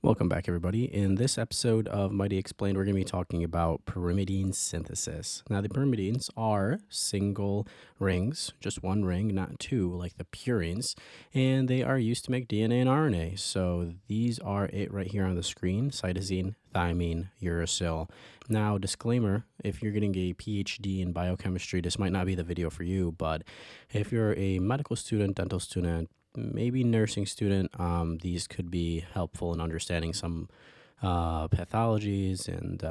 Welcome back, everybody. In this episode of Mighty Explained, we're going to be talking about pyrimidine synthesis. Now, the pyrimidines are single rings, just one ring, not two, like the purines, and they are used to make DNA and RNA. So these are it right here on the screen: cytosine, thymine, uracil. Now, disclaimer, if you're getting a PhD in biochemistry, this might not be the video for you, but if you're a medical student, dental student, maybe nursing student, these could be helpful in understanding some pathologies and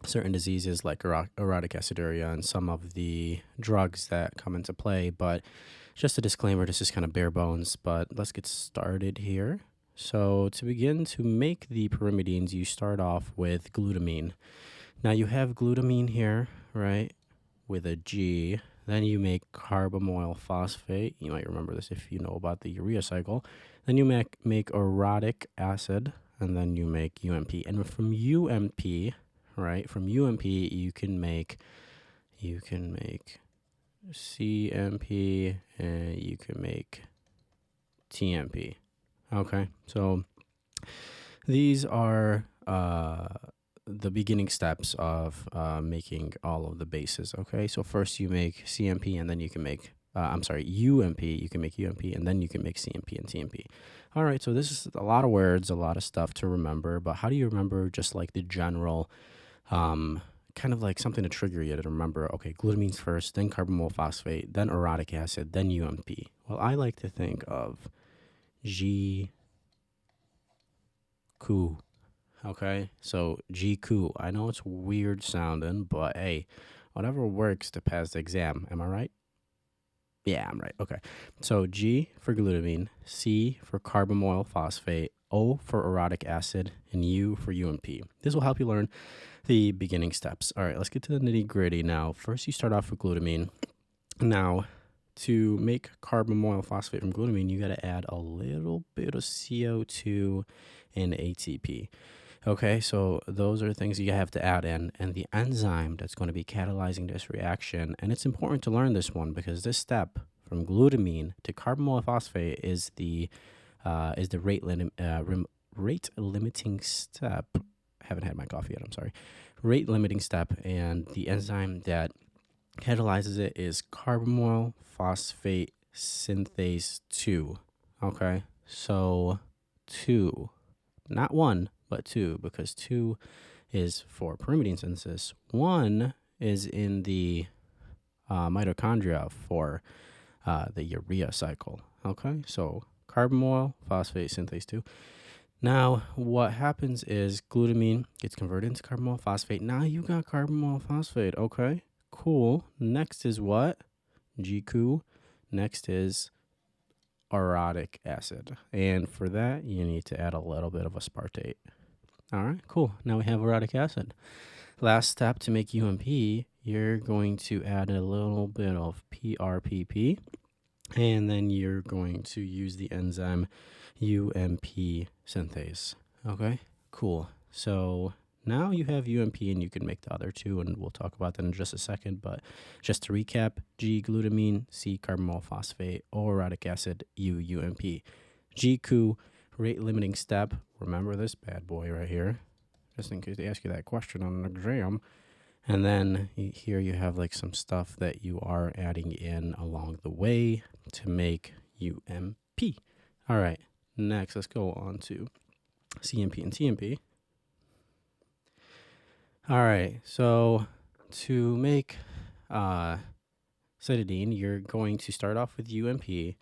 certain diseases like orotic aciduria and some of the drugs that come into play. But just a disclaimer, this is kind of bare bones, but let's get started here. So to begin to make the pyrimidines, you start off with glutamine. Now you have glutamine here, right, with a G. Then you make carbamoyl phosphate. You might remember this if you know about the urea cycle. Then you make orotic acid, and then you make UMP. And from UMP, right, from UMP you can make CMP and you can make TMP. Okay, so these are the beginning steps of making all of the bases. Okay, so first you make CMP and then you can make UMP. You can make UMP and then you can make CMP and TMP. All right, so this is a lot of words, a lot of stuff to remember, but how do you remember just like the general kind of like something to trigger you to remember? Okay, glutamine's first, then carbamoyl phosphate, then orotic acid, then UMP. Well, I like to think of GQ. Okay, so GQ. I know it's weird sounding, but hey, whatever works to pass the exam. Am I right? Yeah, I'm right. Okay, so G for glutamine, C for carbamoyl phosphate, O for orotic acid, and U for UMP. This will help you learn the beginning steps. All right, let's get to the nitty gritty now. First, you start off with glutamine. Now, to make carbamoyl phosphate from glutamine, you got to add a little bit of CO2 and ATP. Okay, so those are things you have to add in, and the enzyme that's going to be catalyzing this reaction, and it's important to learn this one because this step from glutamine to carbamoyl phosphate is the rate limiting step. I haven't had my coffee yet. I'm sorry. Rate limiting step, and the enzyme that catalyzes it is carbamoyl phosphate synthase 2. Okay, so 2, not 1. But 2, because 2 is for pyrimidine synthesis. 1 is in the mitochondria for the urea cycle. Okay, so carbamoyl phosphate synthase 2. Now, what happens is glutamine gets converted into carbamoyl phosphate. Now you got carbamoyl phosphate. Okay, cool. Next is what? GQ. Next is orotic acid. And for that, you need to add a little bit of aspartate. All right, cool. Now we have orotic acid. Last step to make UMP, you're going to add a little bit of PRPP, and then you're going to use the enzyme UMP synthase. Okay, cool. So now you have UMP and you can make the other two, and we'll talk about that in just a second. But just to recap, G glutamine, C carbamoyl phosphate, O orotic acid, U UMP. GQ, rate limiting step. Remember this bad boy right here, just in case they ask you that question on an exam. And then here you have like some stuff that you are adding in along the way to make UMP. All right, next let's go on to CMP and TMP. All right, so to make cytidine, you're going to start off with UMP.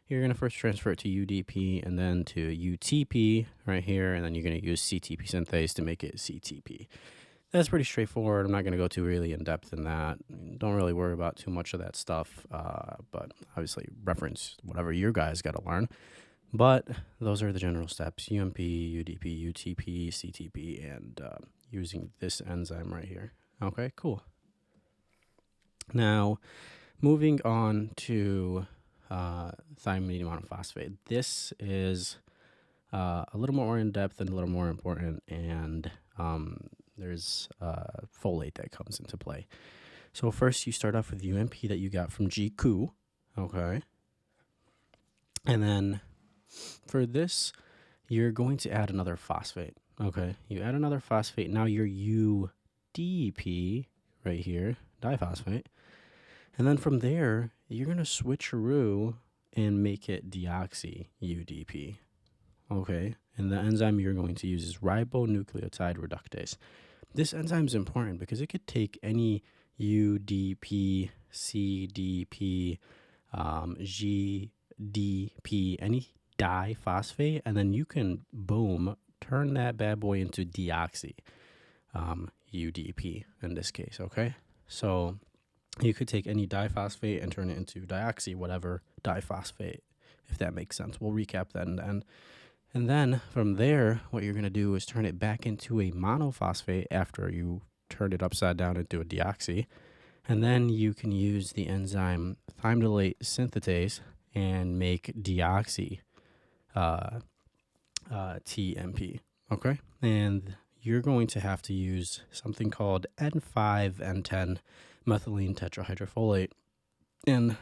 You're going to first transfer it to UDP and then to UTP right here, and then you're going to use CTP synthase to make it CTP. That's pretty straightforward. I'm not going to go too really in depth in that. Don't really worry about too much of that stuff, but obviously reference whatever you guys got to learn. But those are the general steps: UMP, UDP, UTP, CTP, and using this enzyme right here. Okay, cool. Now, moving on to thiamine monophosphate. This is a little more in depth and a little more important, and there's folate that comes into play. So first you start off with UMP that you got from GQ, okay? And then for this, you're going to add another phosphate. Okay, you add another phosphate. Now your UDP right here, diphosphate. And then from there, you're going to switcheroo and make it deoxy UDP. Okay, and the enzyme you're going to use is ribonucleotide reductase. This enzyme is important because it could take any UDP, CDP, GDP, any diphosphate, and then you can, boom, turn that bad boy into deoxy UDP in this case, okay? So you could take any diphosphate and turn it into dioxy, whatever diphosphate, if that makes sense. We'll recap that in the end. And then from there, what you're going to do is turn it back into a monophosphate after you turn it upside down into a deoxy. And then you can use the enzyme thymidylate synthetase and make deoxy TMP. Okay? And you're going to have to use something called N5N10 methylene tetrahydrofolate. And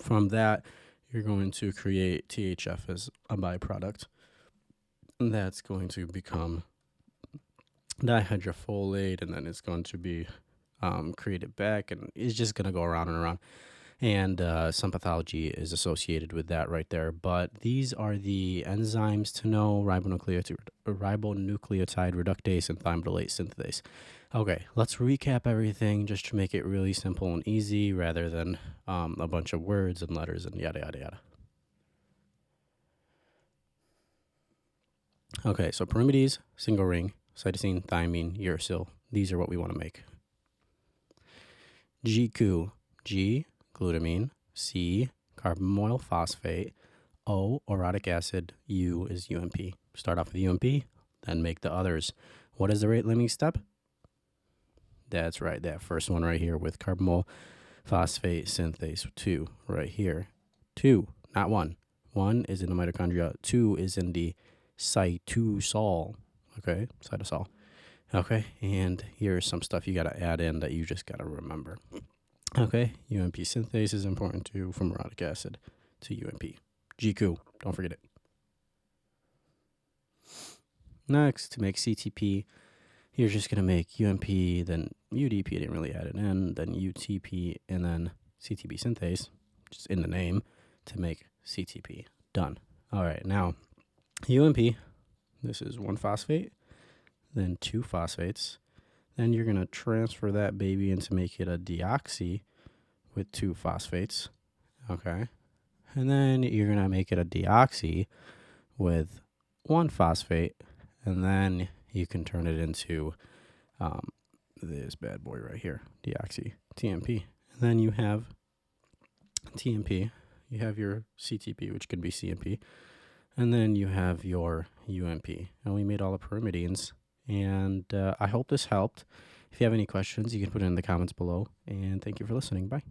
from that, you're going to create THF as a byproduct. And that's going to become dihydrofolate, and then it's going to be created back, and it's just going to go around and around. And some pathology is associated with that right there. But these are the enzymes to know: ribonucleotide reductase and thymidylate synthetase. Okay, let's recap everything just to make it really simple and easy rather than a bunch of words and letters and yada, yada, yada. Okay, so pyrimidines, single ring, cytosine, thymine, uracil. These are what we want to make. GQ, G, glutamine, C, carbamoyl phosphate, O, orotic acid, U is UMP. Start off with UMP, then make the others. What is the rate limiting step? That's right, that first one right here with carbamoyl phosphate synthase 2 right here. 2, not 1. 1 is in the mitochondria, 2 is in the cytosol, okay, cytosol. Okay, and here's some stuff you got to add in that you just got to remember. Okay, UMP synthase is important too, from orotic acid to UMP. GQ, don't forget it. Next, to make CTP, you're just going to make UMP, then UDP, I didn't really add it in, then UTP, and then CTP synthase, just in the name, to make CTP. Done. All right, now, UMP, this is 1 phosphate, then 2 phosphates. Then you're going to transfer that baby into make it a deoxy with 2 phosphates. Okay. And then you're going to make it a deoxy with 1 phosphate. And then you can turn it into this bad boy right here, deoxy TMP. And then you have TMP. You have your CTP, which can be CMP. And then you have your UMP. And we made all the pyrimidines. And I hope this helped. If you have any questions, you can put it in the comments below. And thank you for listening. Bye.